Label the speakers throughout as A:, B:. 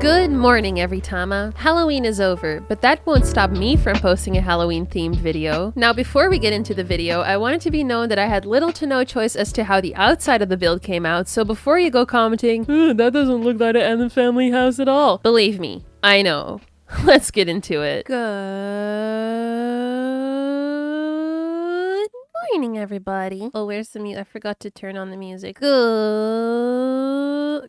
A: Good morning, Everytama. Halloween is over, but that won't stop me from posting a Halloween-themed video. Now, before we get into the video, I want it to be known that I had little to no choice as to how the outside of the build came out, so before you go commenting, that doesn't look like an Addams Family house at all. Believe me, I know. Let's get into it. Good morning, everybody. Oh, where's the music? I forgot to turn on the music. Good.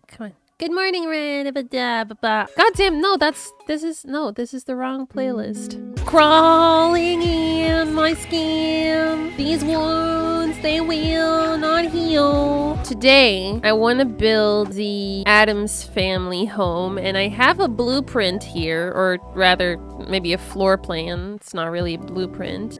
A: Come on. Good morning, Red. Goddamn, no, this is the wrong playlist. Crawling in my skin. These wounds, they will not heal. Today, I want to build the Addams Family home, and I have a blueprint here, or rather, maybe a floor plan. It's not really a blueprint.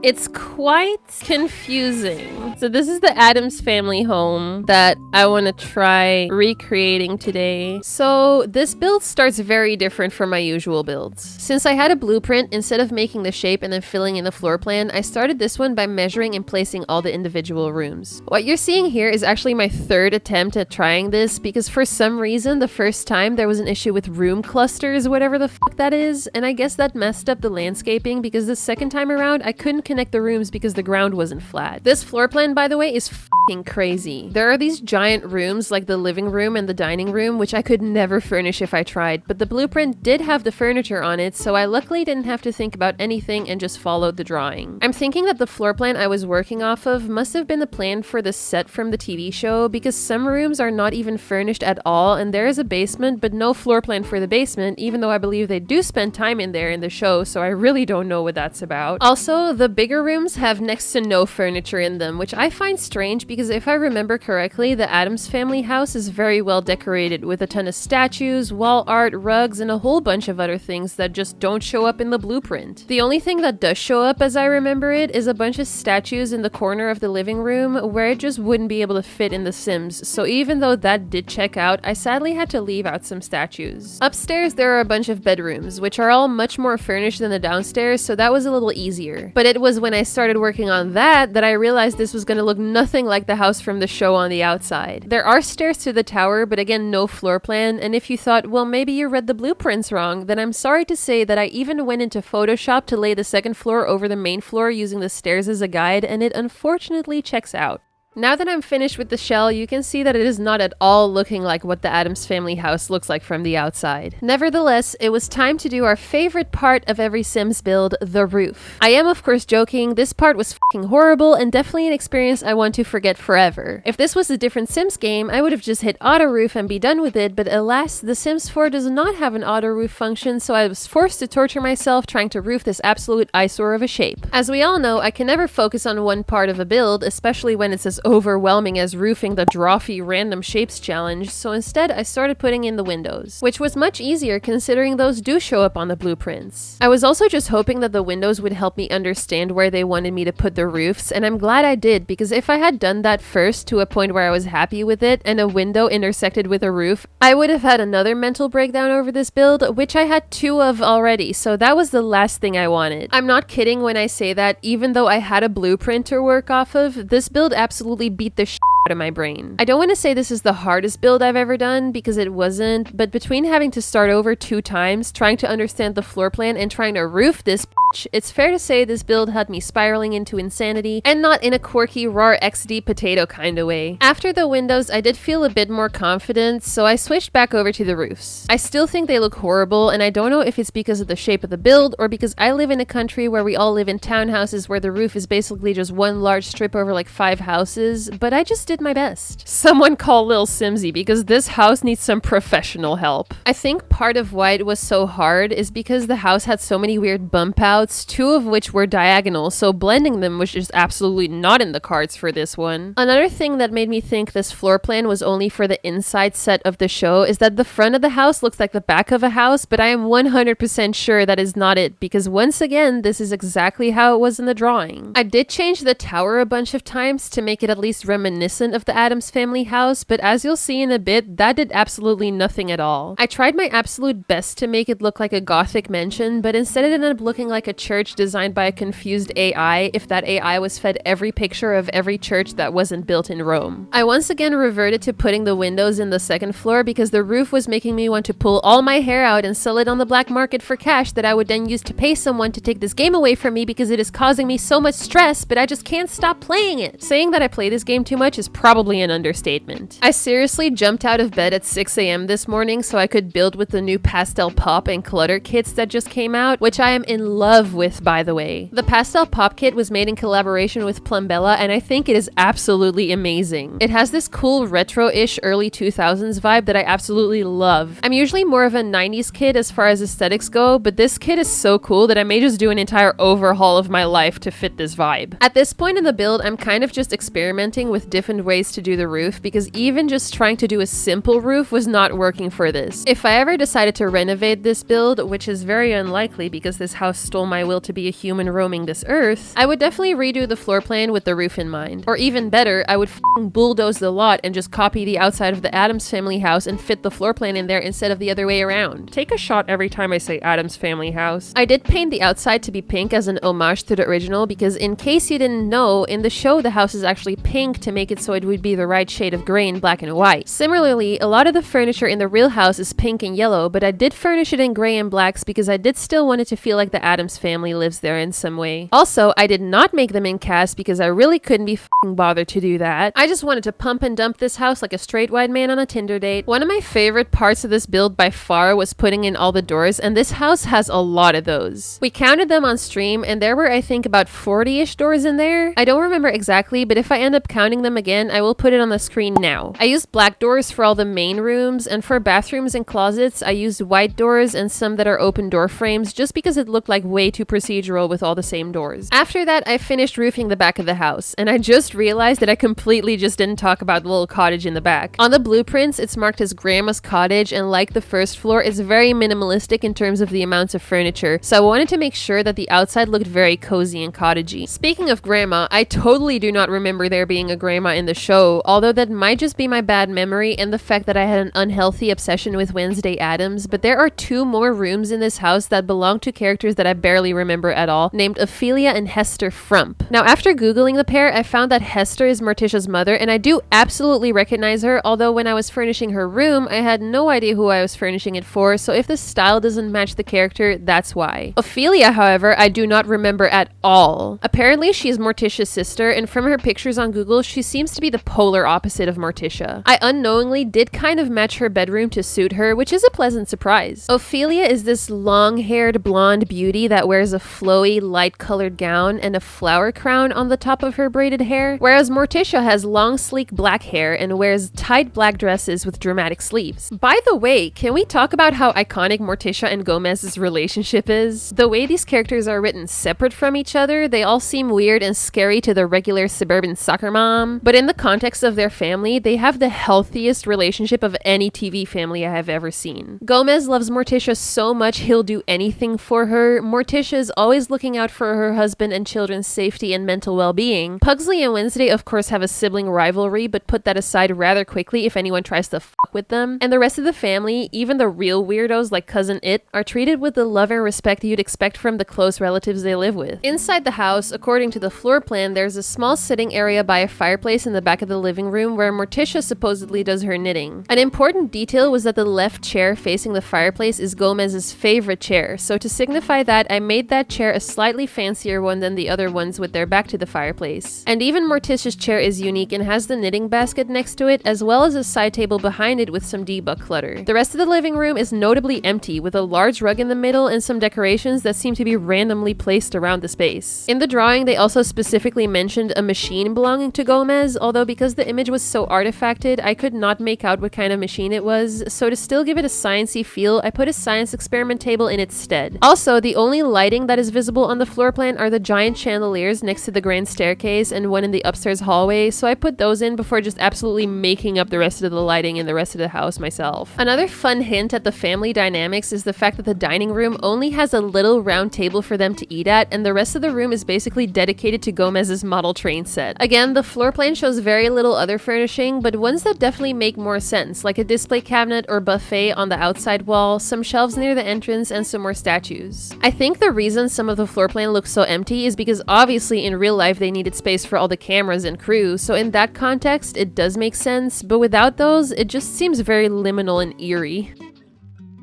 A: It's quite confusing. So this is the Addams Family home that I want to try recreating today. So this build starts very different from my usual builds. Since I had a blueprint, instead of making the shape and then filling in the floor plan, I started this one by measuring and placing all the individual rooms. What you're seeing here is actually my third attempt at trying this because for some reason, the first time there was an issue with room clusters, whatever the fuck that is, and I guess that messed up the landscaping because the second time around, I couldn't connect the rooms because the ground wasn't flat. This floor plan, by the way, is fucking crazy. There are these giant rooms like the living room and the dining room, which I could never furnish if I tried, but the blueprint did have the furniture on it, so I luckily didn't have to think about anything and just followed the drawing. I'm thinking that the floor plan I was working off of must have been the plan for the set from the TV show because some rooms are not even furnished at all and there is a basement but no floor plan for the basement, even though I believe they do spend time in there in the show, so I really don't know what that's about. Also, the bigger rooms have next to no furniture in them, which I find strange because if I remember correctly, the Addams Family house is very well decorated with a ton of statues, wall art, rugs, and a whole bunch of other things that just don't show up in the blueprint. The only thing that does show up as I remember it is a bunch of statues in the corner of the living room where it just wouldn't be able to fit in the Sims, so even though that did check out, I sadly had to leave out some statues. Upstairs there are a bunch of bedrooms, which are all much more furnished than the downstairs, so that was a little easier. But it was when I started working on that I realized this was going to look nothing like the house from the show on the outside. There are stairs to the tower, but again, no floor plan, and if you thought, well, maybe you read the blueprints wrong, then I'm sorry to say that I even went into Photoshop to lay the second floor over the main floor using the stairs as a guide, and it unfortunately checks out. Now that I'm finished with the shell, you can see that it is not at all looking like what the Addams Family house looks like from the outside. Nevertheless, it was time to do our favorite part of every Sims build, the roof. I am of course joking, this part was fucking horrible and definitely an experience I want to forget forever. If this was a different Sims game, I would have just hit auto roof and be done with it, but alas, The Sims 4 does not have an auto roof function, so I was forced to torture myself trying to roof this absolute eyesore of a shape. As we all know, I can never focus on one part of a build, especially when it's as overwhelming as roofing the Drawfee Random Shapes challenge, so instead I started putting in the windows, which was much easier considering those do show up on the blueprints. I was also just hoping that the windows would help me understand where they wanted me to put the roofs, and I'm glad I did, because if I had done that first to a point where I was happy with it and a window intersected with a roof, I would have had another mental breakdown over this build, which I had 2 of already, so that was the last thing I wanted. I'm not kidding when I say that even though I had a blueprint to work off of, this build absolutely beat the shit out of my brain. I don't want to say this is the hardest build I've ever done because it wasn't, but between having to start over 2 times, trying to understand the floor plan, and trying to roof this bitch, it's fair to say this build had me spiraling into insanity, and not in a quirky raw XD potato kind of way. After the windows, I did feel a bit more confident, so I switched back over to the roofs. I still think they look horrible, and I don't know if it's because of the shape of the build or because I live in a country where we all live in townhouses where the roof is basically just one large strip over like 5 houses, but I just did my best. Someone call Lil Simsy because this house needs some professional help. I think part of why it was so hard is because the house had so many weird bump outs, 2 of which were diagonal, so blending them was just absolutely not in the cards for this one. Another thing that made me think this floor plan was only for the inside set of the show is that the front of the house looks like the back of a house, but I am 100% sure that is not it because once again, this is exactly how it was in the drawing. I did change the tower a bunch of times to make it at least reminiscent reminiscent of the Addams Family house, but as you'll see in a bit, that did absolutely nothing at all. I tried my absolute best to make it look like a gothic mansion, but instead it ended up looking like a church designed by a confused AI if that AI was fed every picture of every church that wasn't built in Rome. I once again reverted to putting the windows in the second floor because the roof was making me want to pull all my hair out and sell it on the black market for cash that I would then use to pay someone to take this game away from me because it is causing me so much stress, but I just can't stop playing it. Saying that I play this game too much is probably an understatement. I seriously jumped out of bed at 6 a.m. this morning so I could build with the new pastel pop and clutter kits that just came out, which I am in love with, by the way. The pastel pop kit was made in collaboration with Plumbella, and I think it is absolutely amazing. It has this cool retro-ish early 2000s vibe that I absolutely love. I'm usually more of a 90s kid as far as aesthetics go, but this kit is so cool that I may just do an entire overhaul of my life to fit this vibe. At this point in the build, I'm kind of just experimenting with different ways to do the roof because even just trying to do a simple roof was not working for this. If I ever decided to renovate this build, which is very unlikely because this house stole my will to be a human roaming this earth, I would definitely redo the floor plan with the roof in mind. Or even better, I would bulldoze the lot and just copy the outside of the Addams Family house and fit the floor plan in there instead of the other way around. Take a shot every time I say Addams Family house. I did paint the outside to be pink as an homage to the original because in case you didn't know, in the show the house is actually pink to make it so it would be the right shade of gray in black and white. Similarly, a lot of the furniture in the real house is pink and yellow, but I did furnish it in gray and blacks because I did still want it to feel like the Addams family lives there in some way. Also, I did not make them in cast because I really couldn't be bothered to do that. I just wanted to pump and dump this house like a straight white man on a Tinder date. One of my favorite parts of this build by far was putting in all the doors, and this house has a lot of those. We counted them on stream, and there were I think about 40-ish doors in there. I don't remember exactly, but if I end up counting them again, I will put it on the screen now. I used black doors for all the main rooms, and for bathrooms and closets, I used white doors and some that are open door frames just because it looked like way too procedural with all the same doors. After that, I finished roofing the back of the house, and I just realized that I completely just didn't talk about the little cottage in the back. On the blueprints, it's marked as Grandma's cottage, and like the first floor, it's very minimalistic in terms of the amounts of furniture, so I wanted to make sure that the outside looked very cozy and cottagey. Speaking of Grandma, I totally do not remember there being a grandma in the show, although that might just be my bad memory and the fact that I had an unhealthy obsession with Wednesday Addams, but there are 2 more rooms in this house that belong to characters that I barely remember at all, named Ophelia and Hester Frump. Now, after googling the pair, I found that Hester is Morticia's mother, and I do absolutely recognize her, although when I was furnishing her room, I had no idea who I was furnishing it for, so if the style doesn't match the character, that's why. Ophelia, however, I do not remember at all. Apparently, she is Morticia's sister, and from her pictures on Google, she seems to be the polar opposite of Morticia. I unknowingly did kind of match her bedroom to suit her, which is a pleasant surprise. Ophelia is this long-haired blonde beauty that wears a flowy, light-colored gown and a flower crown on the top of her braided hair, whereas Morticia has long, sleek black hair and wears tight black dresses with dramatic sleeves. By the way, can we talk about how iconic Morticia and Gomez's relationship is? The way these characters are written separate from each other, they all seem weird and scary to the regular suburban soccer mom, but in the context of their family, they have the healthiest relationship of any TV family I have ever seen. Gomez loves Morticia so much he'll do anything for her. Morticia is always looking out for her husband and children's safety and mental well-being. Pugsley and Wednesday of course have a sibling rivalry, but put that aside rather quickly if anyone tries to fuck with them. And the rest of the family, even the real weirdos like Cousin It, are treated with the love and respect you'd expect from the close relatives they live with. Inside the house, according to the floor plan, there's a small sitting area by a fireplace in the back of the living room where Morticia supposedly does her knitting. An important detail was that the left chair facing the fireplace is Gomez's favorite chair, so to signify that, I made that chair a slightly fancier one than the other ones with their back to the fireplace. And even Morticia's chair is unique and has the knitting basket next to it, as well as a side table behind it with some debug clutter. The rest of the living room is notably empty, with a large rug in the middle and some decorations that seem to be randomly placed around the space. In the drawing, they also specifically mentioned a machine belonging to Gomez, although because the image was so artifacted, I could not make out what kind of machine it was, so to still give it a sciencey feel, I put a science experiment table in its stead. Also, the only lighting that is visible on the floor plan are the giant chandeliers next to the grand staircase and one in the upstairs hallway, so I put those in before just absolutely making up the rest of the lighting in the rest of the house myself. Another fun hint at the family dynamics is the fact that the dining room only has a little round table for them to eat at, and the rest of the room is basically dedicated to Gomez's model train set. Again, the floor plan shows shows very little other furnishing, but ones that definitely make more sense, like a display cabinet or buffet on the outside wall, some shelves near the entrance, and some more statues. I think the reason some of the floor plan looks so empty is because obviously in real life they needed space for all the cameras and crew, so in that context it does make sense, but without those, it just seems very liminal and eerie.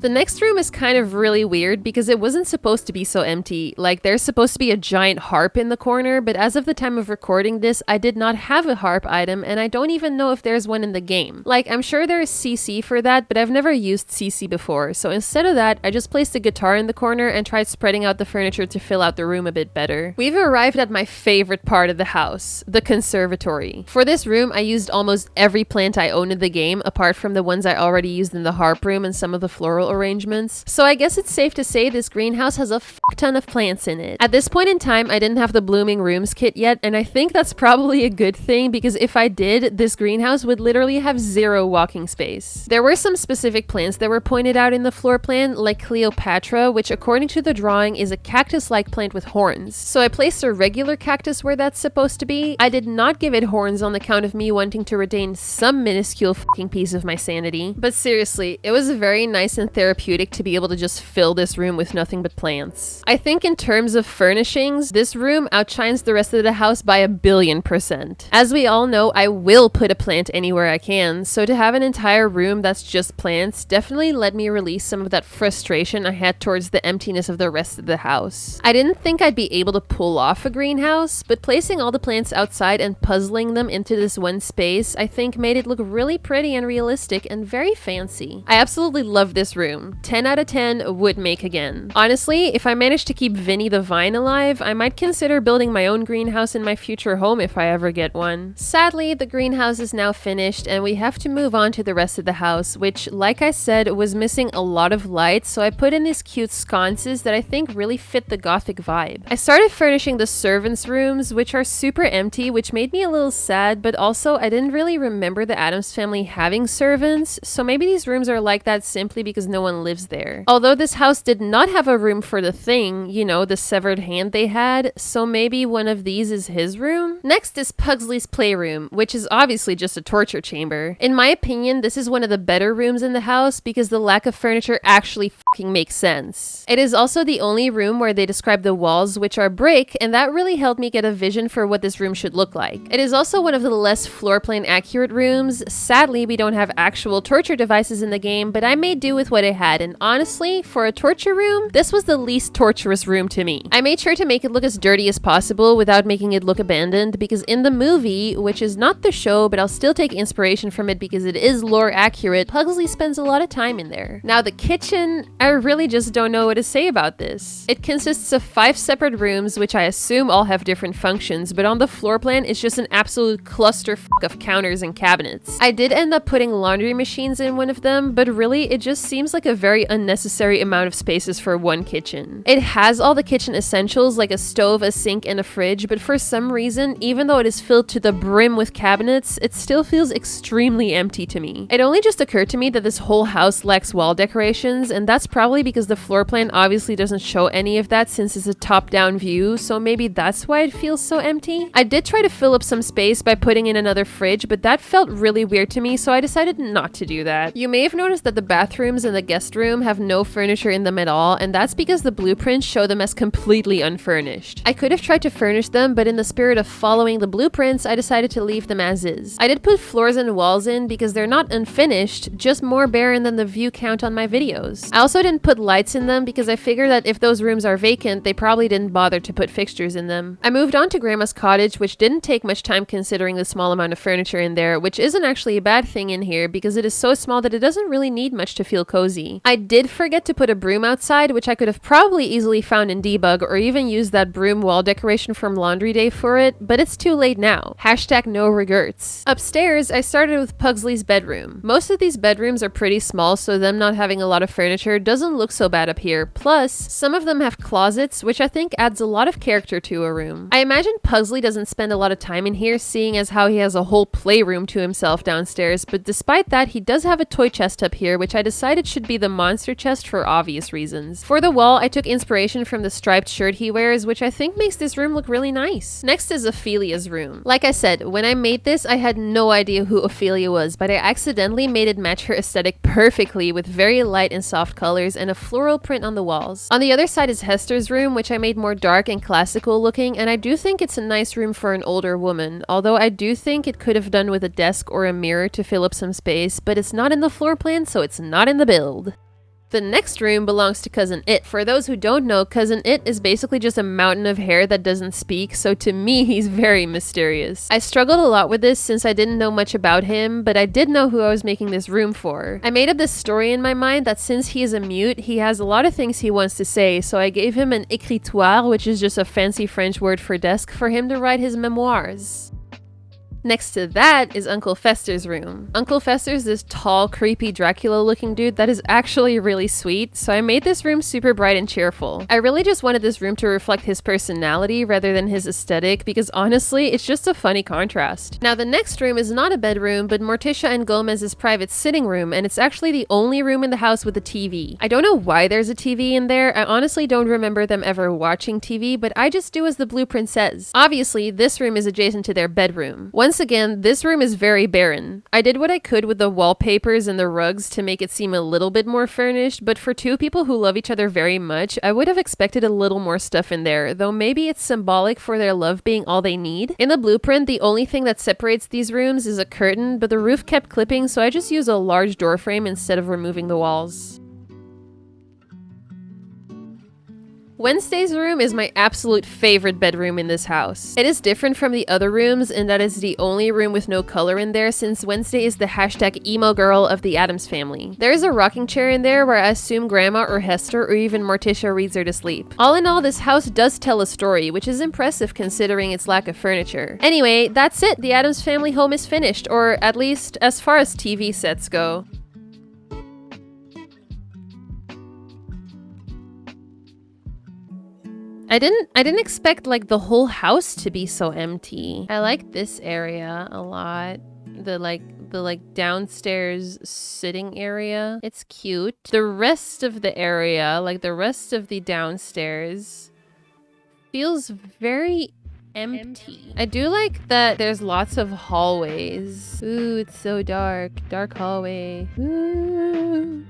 A: The next room is kind of really weird because it wasn't supposed to be so empty. Like, there's supposed to be a giant harp in the corner, but as of the time of recording this, I did not have a harp item, and I don't even know if there's one in the game. Like, I'm sure there's CC for that, but I've never used CC before, so instead of that, I just placed a guitar in the corner and tried spreading out the furniture to fill out the room a bit better. We've arrived at my favorite part of the house, the conservatory. For this room, I used almost every plant I own in the game, apart from the ones I already used in the harp room and some of the floral arrangements. So I guess it's safe to say this greenhouse has a ton of plants in it. At this point in time, I didn't have the blooming rooms kit yet, and I think that's probably a good thing because if I did, this greenhouse would literally have zero walking space. There were some specific plants that were pointed out in the floor plan, like Cleopatra, which according to the drawing is a cactus-like plant with horns. So I placed a regular cactus where that's supposed to be. I did not give it horns on account of me wanting to retain some minuscule fucking piece of my sanity. But seriously, it was very nice and therapeutic to be able to just fill this room with nothing but plants. I think in terms of furnishings, this room outshines the rest of the house by 1,000,000,000%. As we all know, I will put a plant anywhere I can, so to have an entire room that's just plants definitely let me release some of that frustration I had towards the emptiness of the rest of the house. I didn't think I'd be able to pull off a greenhouse, but placing all the plants outside and puzzling them into this one space, I think made it look really pretty and realistic and very fancy. I absolutely love this room. 10 out of 10 would make again. Honestly, if I manage to keep Vinny the vine alive, I might consider building my own greenhouse in my future home if I ever get one. Sadly, the greenhouse is now finished and we have to move on to the rest of the house, which, like I said, was missing a lot of light, so I put in these cute sconces that I think really fit the gothic vibe. I started furnishing the servants' rooms, which are super empty, which made me a little sad, but also I didn't really remember the Addams family having servants, so maybe these rooms are like that simply because no one lives there. Although this house did not have a room for the thing, you know, the severed hand they had, so maybe one of these is his room? Next is Pugsley's playroom, which is obviously just a torture chamber. In my opinion, this is one of the better rooms in the house because the lack of furniture actually fucking makes sense. It is also the only room where they describe the walls, which are brick, and that really helped me get a vision for what this room should look like. It is also one of the less floor plan accurate rooms. Sadly, we don't have actual torture devices in the game, but I made do with what I had, and honestly, for a torture room, this was the least torturous room to me. I made sure to make it look as dirty as possible without making it look abandoned, because in the movie, which is not the show, but I'll still take inspiration from it because it is lore accurate, Pugsley spends a lot of time in there. Now the kitchen, I really just don't know what to say about this. It consists of 5 separate rooms, which I assume all have different functions, but on the floor plan, it's just an absolute clusterfuck of counters and cabinets. I did end up putting laundry machines in one of them, but really, it just seems like a very unnecessary amount of spaces for one kitchen. It has all the kitchen essentials like a stove, a sink, and a fridge, but for some reason, even though it is filled to the brim with cabinets, it still feels extremely empty to me. It only just occurred to me that this whole house lacks wall decorations, and that's probably because the floor plan obviously doesn't show any of that since it's a top-down view, so maybe that's why it feels so empty. I did try to fill up some space by putting in another fridge, but that felt really weird to me, so I decided not to do that. You may have noticed that the bathrooms and the guest room have no furniture in them at all, and that's because the blueprints show them as completely unfurnished. I could have tried to furnish them, but in the spirit of following the blueprints, I decided to leave them as is. I did put floors and walls in because they're not unfinished, just more barren than the view count on my videos. I also didn't put lights in them because I figured that if those rooms are vacant, they probably didn't bother to put fixtures in them. I moved on to Grandma's cottage, which didn't take much time considering the small amount of furniture in there, which isn't actually a bad thing in here because it is so small that it doesn't really need much to feel cozy. I did forget to put a broom outside, which I could have probably easily found in debug or even used that broom wall decoration from Laundry Day for it, but it's too late now. Hashtag no regrets. Upstairs, I started with Pugsley's bedroom. Most of these bedrooms are pretty small, so them not having a lot of furniture doesn't look so bad up here. Plus, some of them have closets, which I think adds a lot of character to a room. I imagine Pugsley doesn't spend a lot of time in here, seeing as how he has a whole playroom to himself downstairs, but despite that, he does have a toy chest up here, which I decided should should be the monster chest for obvious reasons. For the wall, I took inspiration from the striped shirt he wears, which I think makes this room look really nice. Next is Ophelia's room. Like I said, when I made this, I had no idea who Ophelia was, but I accidentally made it match her aesthetic perfectly with very light and soft colors and a floral print on the walls. On the other side is Hester's room, which I made more dark and classical looking, and I do think it's a nice room for an older woman, although I do think it could have done with a desk or a mirror to fill up some space, but it's not in the floor plan, so it's not in the build. The next room belongs to Cousin It. For those who don't know, Cousin It is basically just a mountain of hair that doesn't speak, so to me, he's very mysterious. I struggled a lot with this since I didn't know much about him, but I did know who I was making this room for. I made up this story in my mind that since he is a mute, he has a lot of things he wants to say, so I gave him an écritoire, which is just a fancy French word for desk, for him to write his memoirs. Next to that is Uncle Fester's room. Uncle Fester's this tall, creepy Dracula looking dude that is actually really sweet, so I made this room super bright and cheerful. I really just wanted this room to reflect his personality rather than his aesthetic, because honestly, it's just a funny contrast. Now the next room is not a bedroom, but Morticia and Gomez's private sitting room, and it's actually the only room in the house with a TV. I don't know why there's a TV in there. I honestly don't remember them ever watching TV, but I just do as the blueprint says. Obviously, this room is adjacent to their bedroom. Once again, this room is very barren. I did what I could with the wallpapers and the rugs to make it seem a little bit more furnished, but for two people who love each other very much, I would have expected a little more stuff in there, though maybe it's symbolic for their love being all they need. In the blueprint, the only thing that separates these rooms is a curtain, but the roof kept clipping, so I just used a large door frame instead of removing the walls. Wednesday's room is my absolute favorite bedroom in this house. It is different from the other rooms in that it's the only room with no color in there, since Wednesday is the hashtag emo girl of the Addams Family. There is a rocking chair in there where I assume Grandma or Hester or even Morticia reads her to sleep. All in all, this house does tell a story, which is impressive considering its lack of furniture. Anyway, that's it. The Addams Family home is finished, or at least as far as TV sets go. I didn't expect like the whole house to be so empty. I like this area a lot. The downstairs sitting area. It's cute. The rest of the area, like the rest of the downstairs, feels very empty. I do like that there's lots of hallways. Ooh, it's so dark. Dark hallway. Ooh.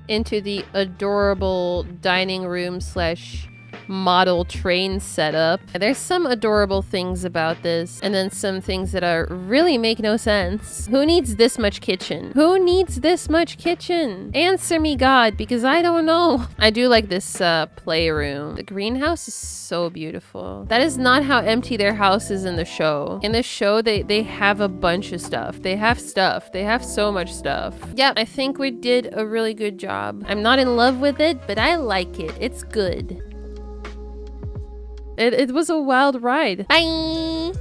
A: Into the adorable dining room slash model train setup. There's some adorable things about this, and then some things that are really make no sense. Who needs this much kitchen? Who needs this much kitchen? Answer me, God, because I don't know. I do like this playroom. The greenhouse is so beautiful. That is not how empty their house is in the show. In the show, they have a bunch of stuff. They have stuff. They have so much stuff. Yeah, I think we did a really good job. I'm not in love with it, but I like it. It's good. It was a wild ride. Bye!